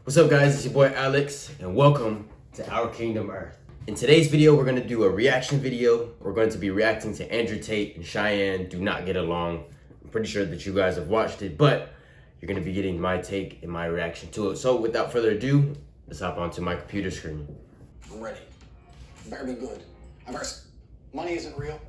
What's up, guys? It's your boy Alex, and welcome to Our Kingdom Earth. In today's video, we're going to do a reaction video. We're going to be reacting to Andrew Tate and Cheyenne Do Not Get Along. I'm pretty sure that you guys have watched it, but you're going to be getting my take and my reaction to it. So without further ado, let's hop onto my computer screen. I'm ready. Better be good. And first, money isn't real.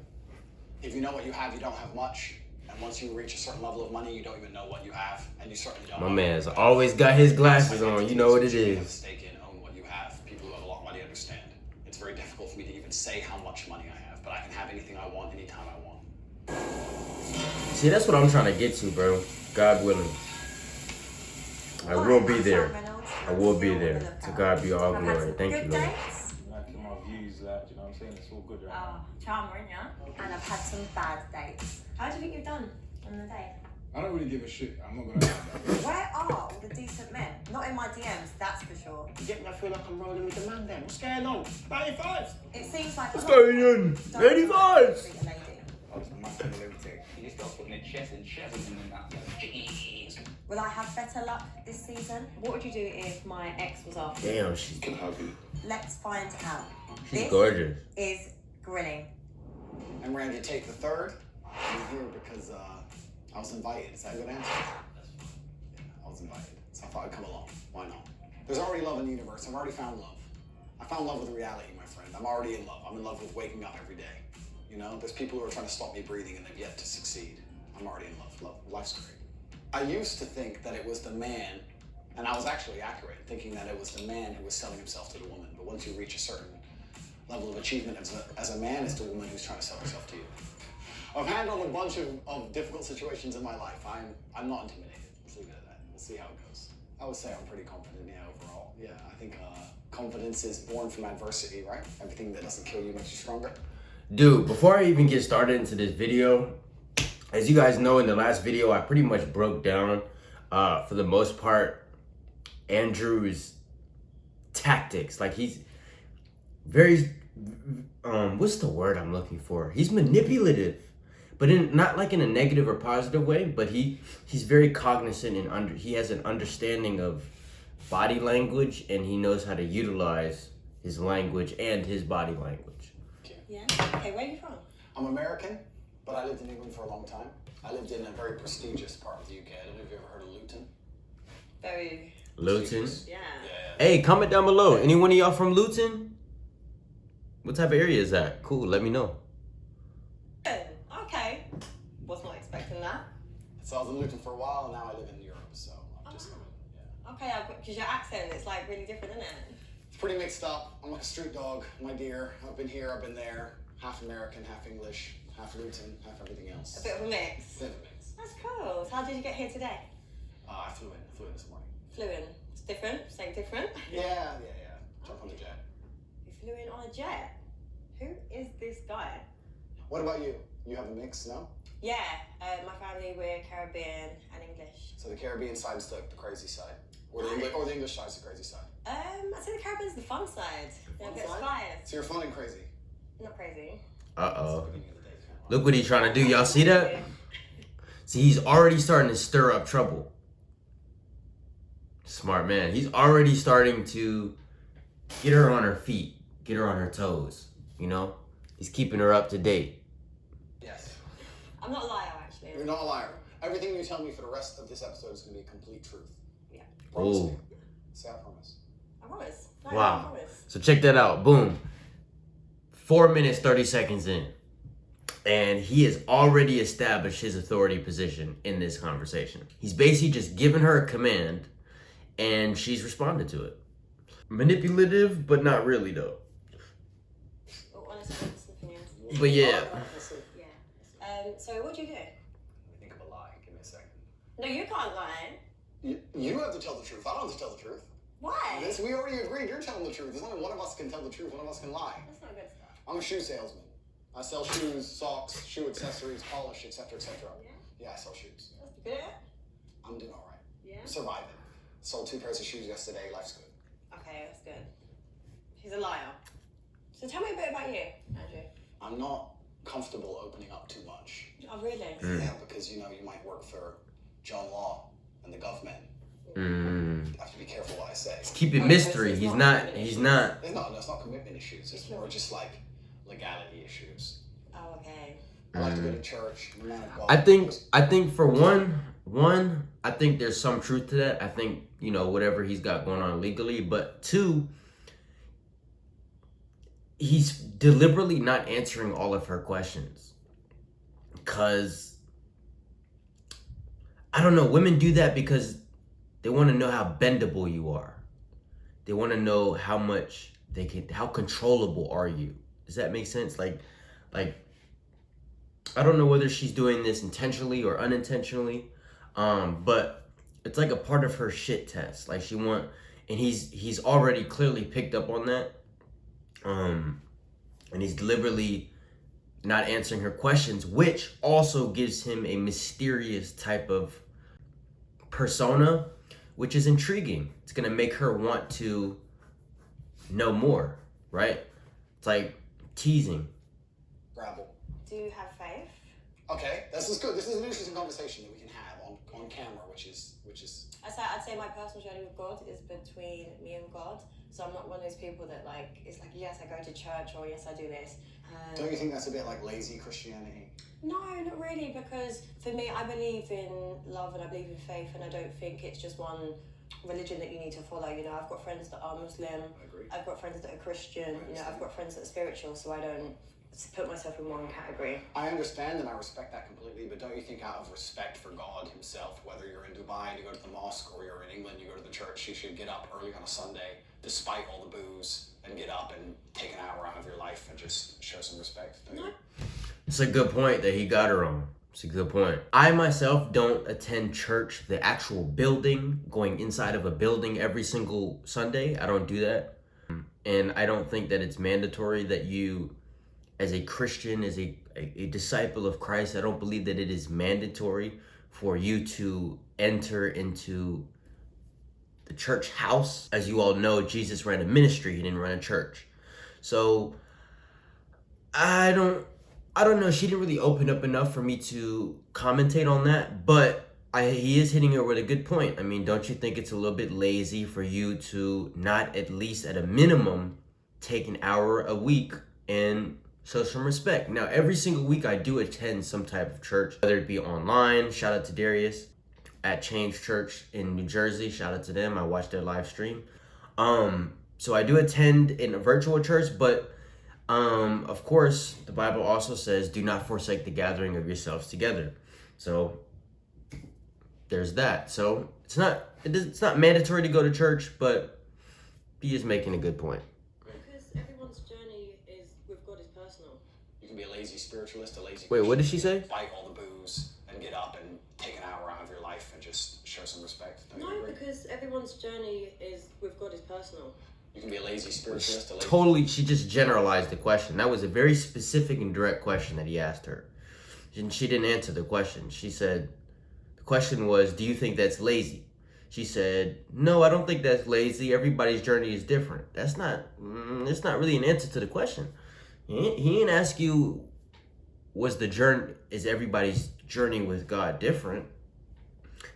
If you know what you have, you don't have much. And once you reach a certain level of money, you don't even know what you have, and you certainly don't. My man's always got his glasses on. You know what it You have a is. stake in, own what you have. People who have a lot of money understand. It's very difficult for me to even say how much money I have, but I can have anything I want, anytime I want. See, that's what I'm trying to get to, bro. God willing. I will be there. I will be there. To God be all glory. Thank you, Lord. Like my views, like, you know what I'm saying? It's all good, right? Oh, charmer, yeah. And I've had some bad dates. How do you think you've done on the date? I don't really give a shit. I'm not gonna lie about it. Where are all the decent men? Not in my DMs, that's for sure. You get me? I feel like I'm rolling with the man then. What's going on? 95s. It seems like What's going on? 85s. Treat a lady. I was a massive lunatic. You just got putting their chest and chest in that. Jeez. Will I have better luck this season? What would you do if my ex was after you? Damn, she's Let's find out. She's gorgeous. Is grilling. I'm Randy Tate the third. I'm here because I was invited. Is that a good answer? Yeah, I was invited, so I thought I'd come along. Why not? There's already love in the universe. I've already found love. I found love with reality, my friend. I'm already in love. I'm in love with waking up every day. You know, there's people who are trying to stop me breathing and they've yet to succeed. I'm already in love. Life's great. I used to think that it was the man, and I was actually accurate, thinking that it was the man who was selling himself to the woman. But once you reach a certain level of achievement as a man, it's the woman who's trying to sell herself to you. I've handled a bunch of difficult situations in my life. I'm not intimidated. Let's leave it at that. We'll see how it goes. I would say I'm pretty confident, yeah, overall. Yeah, I think confidence is born from adversity, right? Everything that doesn't kill you makes you stronger. Dude, before I even get started into this video, as you guys know, in the last video, I pretty much broke down, for the most part, Andrew's tactics. Like, he's very, what's the word I'm looking for? He's manipulative, but not like in a negative or positive way, but he's very cognizant and he has an understanding of body language, and he knows how to utilize his language and his body language. Yeah. Okay, where are you from? I'm American, but I lived in England for a long time. I lived in a very prestigious part of the UK. I don't know if you've ever heard of Luton. Very. Luton? Yeah. Hey, comment down below. Any one of y'all from Luton? What type of area is that? Cool, let me know. Okay. Was not expecting that. So I was in Luton for a while, and now I live in Europe, so I'm just coming, yeah. Okay, because your accent, it's like really different, isn't it? It's pretty mixed up. I'm like a street dog, my dear. I've been here, I've been there. Half American, half English, half Luton, half everything else. A bit of a mix. Bit of a mix. That's cool. So how did you get here today? I flew in this morning. Flew in. It's different. Saying different. Yeah. Jump on the jet. You flew in on a jet. Who is this guy? What about you? You have a mix, no? Yeah, my family, we're Caribbean and English. So the Caribbean side's the crazy side, or the English side's the crazy side. I'd say the Caribbean's the fun side. They're a bit Fun side? spired. So you're fun and crazy. Not crazy. Uh-oh. Beginning of the day, kind of. Look what he's trying to do. Y'all see that? See, he's already starting to stir up trouble. Smart man. He's already starting to get her on her feet, get her on her toes, you know? He's keeping her up to date. Yes. I'm not a liar, actually. You're not a liar. Everything you tell me for the rest of this episode is going to be complete truth. Yeah. Promise Ooh. me. Say I promise. I promise. No, Wow. I promise. So check that out. Boom. 4 minutes, 30 seconds in. And he has already established his authority position in this conversation. He's basically just given her a command, and she's responded to it. Manipulative, but not really, though. Oh, honestly, that's something else. But yeah. Yeah. So what do you do? Let me think of a lie. Give me a second. No, you can't lie. You have to tell the truth. I don't have to tell the truth. Why? We already agreed you're telling the truth. There's only one of us can tell the truth, one of us can lie. That's not good stuff. I'm a shoe salesman. I sell shoes, socks, shoe accessories, polish, etc., etc. Yeah, I sell shoes. That's good. I'm doing all right. Yeah. I'm surviving. Sold 2 pairs of shoes yesterday. Life's good. Okay, that's good. He's a liar. So tell me a bit about you, Andrew. I'm not comfortable opening up too much. Oh, really? Yeah, because you might work for John Law and the government, I have to be careful what I say. Keep it mystery. He's not. It's not commitment issues. It's more just like legality issues. Oh, okay. I like to go to church. Man of God. I think for one, I think there's some truth to that. I think, you know, whatever he's got going on legally, but two, he's deliberately not answering all of her questions. Cause I don't know, women do that because they want to know how bendable you are. They want to know how much how controllable are you? Does that make sense? Like I don't know whether she's doing this intentionally or unintentionally, but it's like a part of her shit test. Like and he's already clearly picked up on that, and he's deliberately not answering her questions, which also gives him a mysterious type of persona, which is intriguing. It's gonna make her want to know more, right? It's like teasing. Rabble. Do you have faith? Okay, this is good. This is an interesting conversation that we can have on camera, which is. I'd say my personal journey with God is between me and God. So I'm not one of those people that it's like, yes, I go to church, or yes, I do this. Don't you think that's a bit like lazy Christianity? No, not really, because for me, I believe in love and I believe in faith, and I don't think it's just one religion that you need to follow. You know, I've got friends that are Muslim. I agree. I've got friends that are Christian. You know, I've got friends that are spiritual, so I don't put myself in one category. I understand and I respect that completely, but don't you think out of respect for God himself, whether you're in Dubai and you go to the mosque, or you're in England, you go to the church, you should get up early on a Sunday, despite all the booze, and get up and take an hour out of your life and just show some respect, don't you? It's a good point that he got her on. It's a good point. I myself don't attend church, the actual building, going inside of a building every single Sunday. I don't do that. And I don't think that it's mandatory that you, as a Christian, as a disciple of Christ, I don't believe that it is mandatory for you to enter into the church house. As you all know, Jesus ran a ministry, he didn't run a church. So I don't know, she didn't really open up enough for me to commentate on that, but he is hitting her with a good point. I mean, don't you think it's a little bit lazy for you to not at least at a minimum take an hour a week and show some respect? Now, every single week I do attend some type of church, whether it be online. Shout out to Darius at Change Church in New Jersey. Shout out to them. I watched their live stream. So I do attend in a virtual church, but of course, the Bible also says, do not forsake the gathering of yourselves together. So there's that. So it's not mandatory to go to church, but he is making a good point. Because everyone's journey with God is personal. You can be a lazy spiritualist, a lazy Wait, what did Christian, she say? Fight all the booze and get up and take an hour out of your life and just show some respect. Don't you No, agree? because everyone's journey with God is personal. You can be a lazy spiritualist, a lazy... Totally, she just generalized the question. That was a very specific and direct question that he asked her. And she didn't answer the question. She said, the question was, do you think that's lazy? She said, no, I don't think that's lazy. Everybody's journey is different. It's not really an answer to the question. He didn't ask you, is everybody's journey with God different?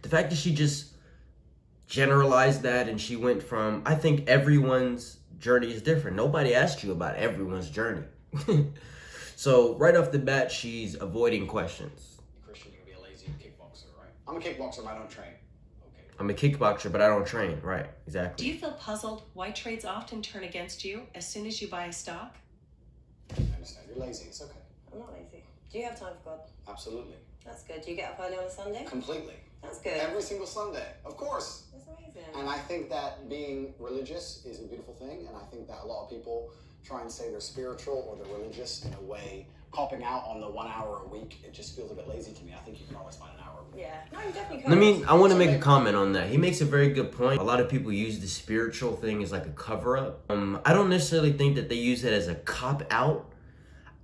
The fact that she just generalized that and she went from, I think everyone's journey is different. Nobody asked you about everyone's journey. So right off the bat, she's avoiding questions. Christian, you can be a lazy kickboxer, right? I'm a kickboxer, but I don't train. Okay. I'm a kickboxer, but I don't train. Right, exactly. Do you feel puzzled why trades often turn against you as soon as you buy a stock? I understand. You're lazy. It's okay. I'm not lazy. Do you have time for God? Absolutely. That's good. Do you get up early on a Sunday? Completely. That's good. Every single Sunday. Of course. That's amazing. And I think that being religious is a beautiful thing, and I think that a lot of people try and say they're spiritual or they're religious in a way, copping out on the 1 hour a week. It just feels a bit lazy to me. I think you can always find an hour a week. Yeah. No, you definitely can. I want to make a comment on that. He makes a very good point. A lot of people use the spiritual thing as like a cover up. I don't necessarily think that they use it as a cop out.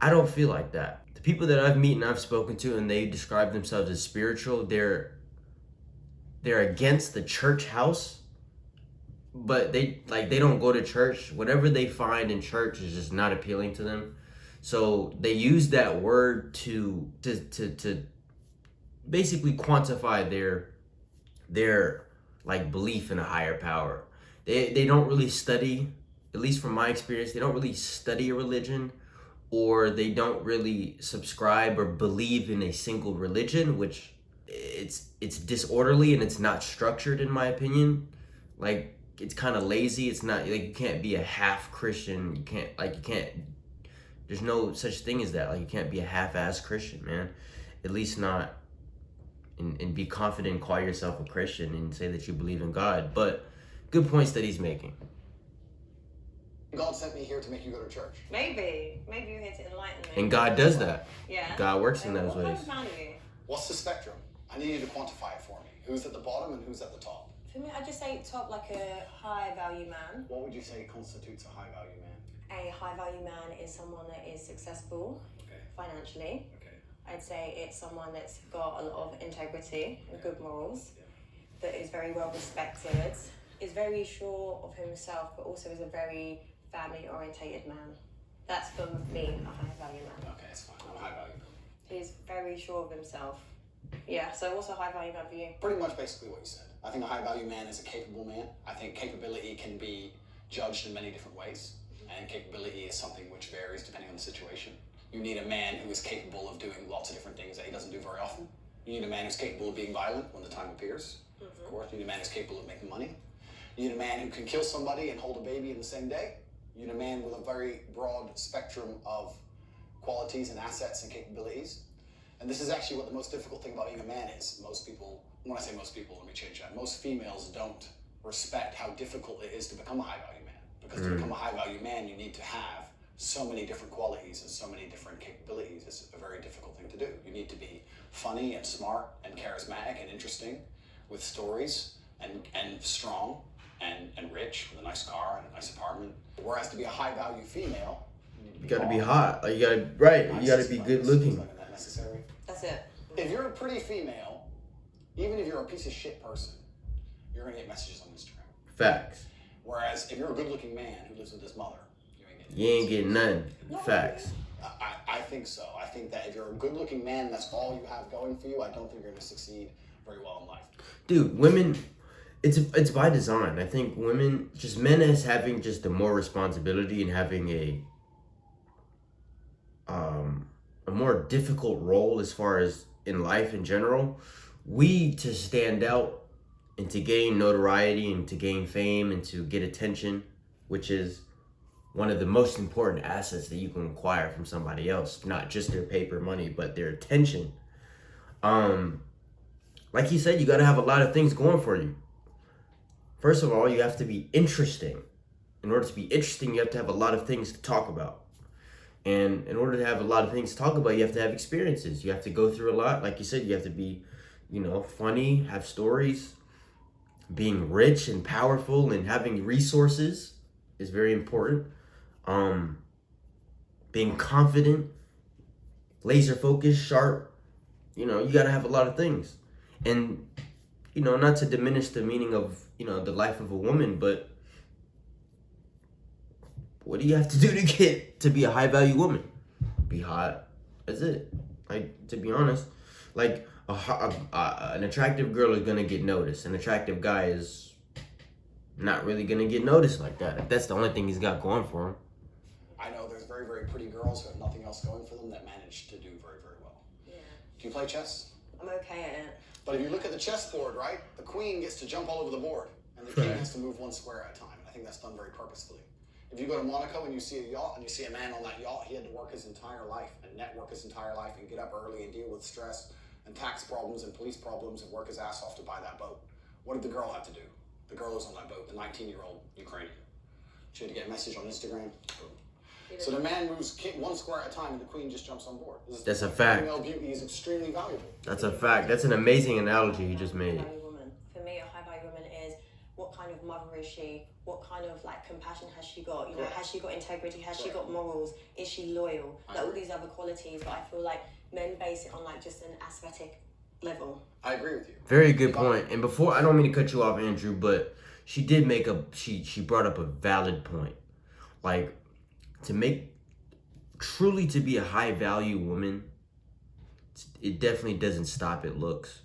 I don't feel like that. The people that I've met and I've spoken to and they describe themselves as spiritual, they're against the church house, but they don't go to church. Whatever they find in church is just not appealing to them. So they use that word to basically quantify their like belief in a higher power. They don't really study, at least from my experience, they don't really study a religion, or they don't really subscribe or believe in a single religion, which it's disorderly and it's not structured, in my opinion. Like, it's kind of lazy. It's not like, you can't be a half Christian. You can't there's no such thing as that. Like, you can't be a half-ass Christian, man. At least not, and be confident and call yourself a Christian and say that you believe in God. But good points that he's making. God sent me here to make you go to church. Maybe you're here to enlighten me. And God does that. Yeah. God works in those What kind ways. of man are you? What's the spectrum? I need you to quantify it for me. Who's at the bottom and who's at the top? For me, I'd just say top, like a high value man. What would you say constitutes a high value man? A high value man is someone that is successful Okay. financially. Okay. I'd say it's someone that's got a lot of integrity and good morals, that is very well respected, is very sure of himself, but also is a very family orientated man. That's for me, a high value man. Okay, that's fine. I'm a high value man. He's very sure of himself. Yeah, so what's a high value man for you? Pretty much basically what you said. I think a high value man is a capable man. I think capability can be judged in many different ways, and capability is something which varies depending on the situation. You need a man who is capable of doing lots of different things that he doesn't do very often. You need a man who's capable of being violent when the time appears. Of course, you need a man who's capable of making money. You need a man who can kill somebody and hold a baby in the same day. You need a man with a very broad spectrum of qualities and assets and capabilities. And this is actually what the most difficult thing about being a man is. Most people, when I say most people, let me change that. Most females don't respect how difficult it is to become a high value man. Because to become a high value man, you need to have so many different qualities and so many different capabilities. It's a very difficult thing to do. You need to be funny and smart and charismatic and interesting with stories and strong and rich with a nice car and a nice apartment. Whereas to be a high value female, You gotta be hot. Like, you gotta be good looking. Isn't that necessary? That's it. If you're a pretty female, even if you're a piece of shit person, you're gonna get messages on Instagram. Facts. Whereas if you're a good looking man who lives with his mother, You ain't getting nothing. Not Facts. I think so. I think that if you're a good looking man and that's all you have going for you, I don't think you're gonna succeed very well in life. Dude, Women, it's by design. I think women, just men, as having just the more responsibility and having a more difficult role as far as in life in general, we, to stand out and to gain notoriety and to gain fame and to get attention, which is one of the most important assets that you can acquire from somebody else, not just their paper money, but their attention. Like he said, you got to have a lot of things going for you. First of all, you have to be interesting. In order to be interesting, you have to have a lot of things to talk about. And in order to have a lot of things to talk about, you have to have experiences. You have to go through a lot. Like you said, you have to be, funny, have stories. Being rich and powerful and having resources is very important. Being confident, laser focused, sharp. You got to have a lot of things. And, not to diminish the meaning of, the life of a woman, but what do you have to do to be a high value woman? Be hot. That's it. Like, to be honest, like an attractive girl is gonna get noticed. An attractive guy is not really gonna get noticed like that. If that's the only thing he's got going for him. I know there's very, very pretty girls who have nothing else going for them that manage to do very, very well. Yeah. Do you play chess? I'm okay at it. But if you look at the chessboard, right, the queen gets to jump all over the board, and the king has to move one square at a time. I think that's done very purposefully. If you go to Monaco and you see a yacht and you see a man on that yacht, he had to work his entire life and network his entire life and get up early and deal with stress and tax problems and police problems and work his ass off to buy that boat. What did the girl have to do? The girl who's on that boat, the 19-year-old Ukrainian. She had to get a message on Instagram. Boom. So the man moves one square at a time and the queen just jumps on board. That's a fact. Female beauty is extremely valuable. That's a fact. That's an amazing analogy you just made. For me, a high value woman is, what kind of mother is she? What kind of compassion has she got? Has she got integrity? Has she got morals? Is she loyal? All these other qualities, but I feel like men base it on just an aesthetic level. I agree with you. Very good point. And before, I don't mean to cut you off, Andrew, but she did make she brought up a valid point. Like, to be a high value woman, it definitely doesn't stop at looks.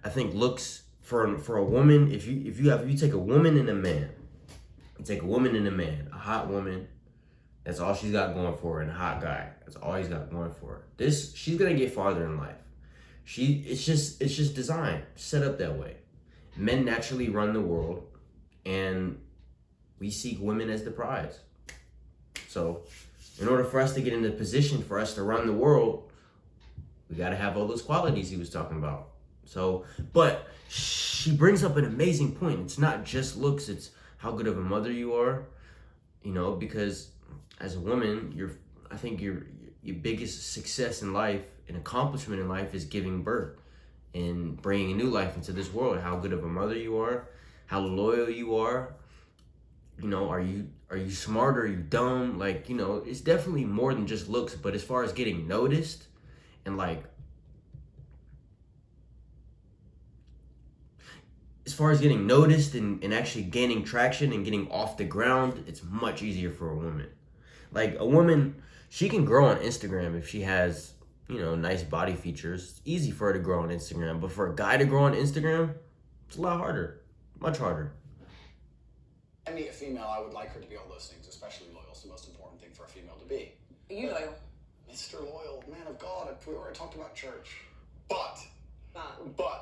I think looks for a woman, if you take a woman and a man, a hot woman, that's all she's got going for her, and a hot guy, that's all he's got going for her. She's gonna get farther in life. It's just designed, set up that way. Men naturally run the world, and we seek women as the prize. So in order for us to get in the position for us to run the world, we got to have all those qualities he was talking about. So, but she brings up an amazing point. It's not just looks, it's how good of a mother you are, you know, because as a woman, I think your biggest success in life and accomplishment in life is giving birth and bringing a new life into this world. How good of a mother you are, how loyal you are, you know, are you smart or are you dumb? Like, you know, it's definitely more than just looks, but as far as getting noticed and like, and actually gaining traction and getting off the ground, it's much easier for a woman. Like a woman, she can grow on Instagram if she has, you know, nice body features. It's easy for her to grow on Instagram, but for a guy to grow on Instagram, it's a lot harder, much harder. I meet a female, I would like her to be all those things, especially loyal. It's the most important thing for a female to be. Are you loyal? Mr. Loyal, man of God, we already talked about church. But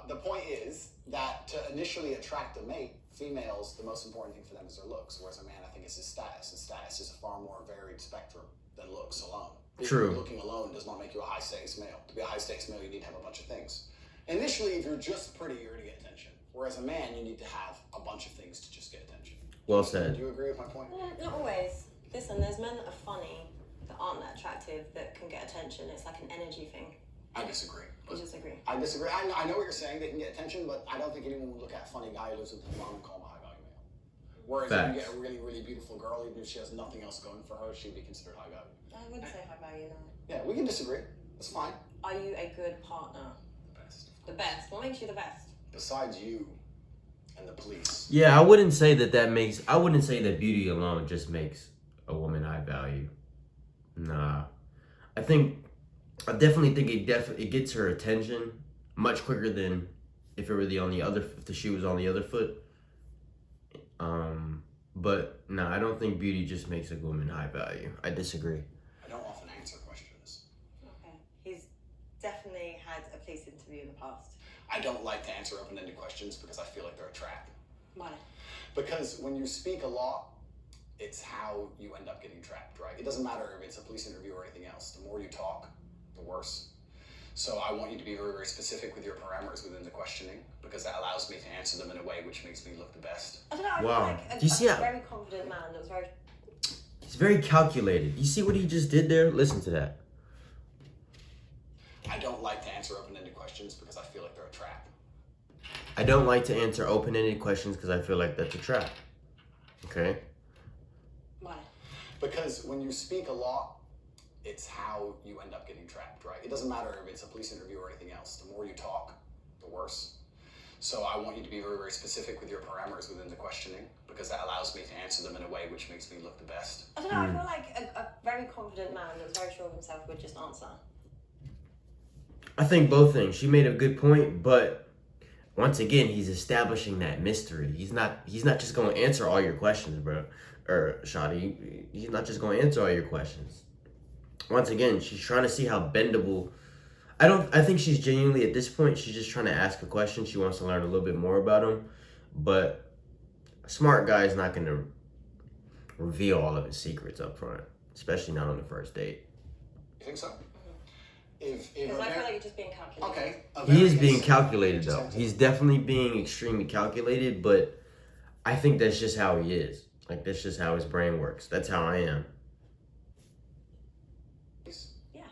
the point is that to initially attract a mate, females, the most important thing for them is their looks, whereas a man, I think, is his status. And status is a far more varied spectrum than looks alone. True. Looking alone does not make you a high-stakes male. To be a high-stakes male, you need to have a bunch of things. Initially, if you're just pretty, you're going to get attention. Whereas a man, you need to have a bunch of things to just get attention. Well said. Do you agree with my point? Not always. Listen, there's men that are funny, that aren't that attractive, that can get attention. It's like an energy thing. I disagree. You disagree? I disagree. I know what you're saying. They can get attention, but I don't think anyone would look at a funny guy who lives with his mom and call him a high-value male. Whereas if you get a really, really beautiful girl, even if she has nothing else going for her, she'd be considered high-value. I wouldn't say high value, no. Yeah, we can disagree. That's fine. Are you a good partner? The best. The best. What makes you the best? Besides you and the police. Yeah, I wouldn't say that beauty alone just makes a woman high value. Nah. I definitely think it gets her attention much quicker than if the shoe was on the other foot. But no, I don't think beauty just makes a woman high value. I disagree. I don't often answer questions. Okay. He's definitely had a police interview in the past. I don't like to answer open-ended questions because I feel like they're a trap. Why? Because when you speak a lot, it's how you end up getting trapped, right? It doesn't matter if it's a police interview or anything else. The more you talk, the worse. So I want you to be very, very specific with your parameters within the questioning, because that allows me to answer them in a way which makes me look the best. I don't know. I feel Wow. like Do you see a how very confident man that was very. he's very calculated? You see what he just did there? Listen to that. I don't like to answer open-ended questions because I feel like they're a trap. I don't like to answer open-ended questions because I feel like that's a trap. Okay? Why? Because when you speak a lot, it's how you end up getting trapped, right? It doesn't matter if it's a police interview or anything else. The more you talk, the worse. So I want you to be very, very specific with your parameters within the questioning, because that allows me to answer them in a way which makes me look the best. I don't know. I feel like a very confident man that's very sure of himself would just answer. I think both things. She made a good point, but once again, he's establishing that mystery. He's not just going to answer all your questions, bro. Or Shadi, he's not just going to answer all your questions. Once again, she's trying to see how bendable. I think she's genuinely, at this point, she's just trying to ask a question. She wants to learn a little bit more about him. But a smart guy is not going to reveal all of his secrets up front, especially not on the first date. You think so? Because I feel like you're just being calculated. Okay. He is being calculated, though. He's definitely being extremely calculated, but I think that's just how he is. Like, that's just how his brain works. That's how I am. Yeah.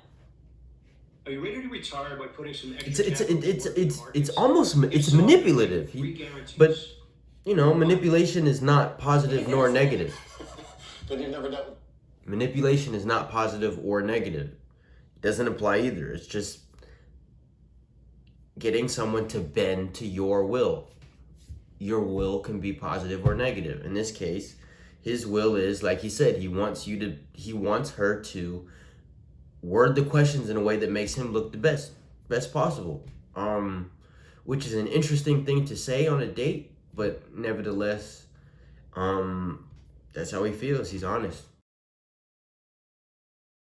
Are you ready to retire by putting some extra It's manipulative. But you know, manipulation is not positive nor negative. But you've never done. Manipulation is not positive or negative. It doesn't apply either. It's just getting someone to bend to your will. Your will can be positive or negative. In this case, his will is, like he said, he wants her to word the questions in a way that makes him look the best possible. which is an interesting thing to say on a date, but nevertheless, that's how he feels. He's honest.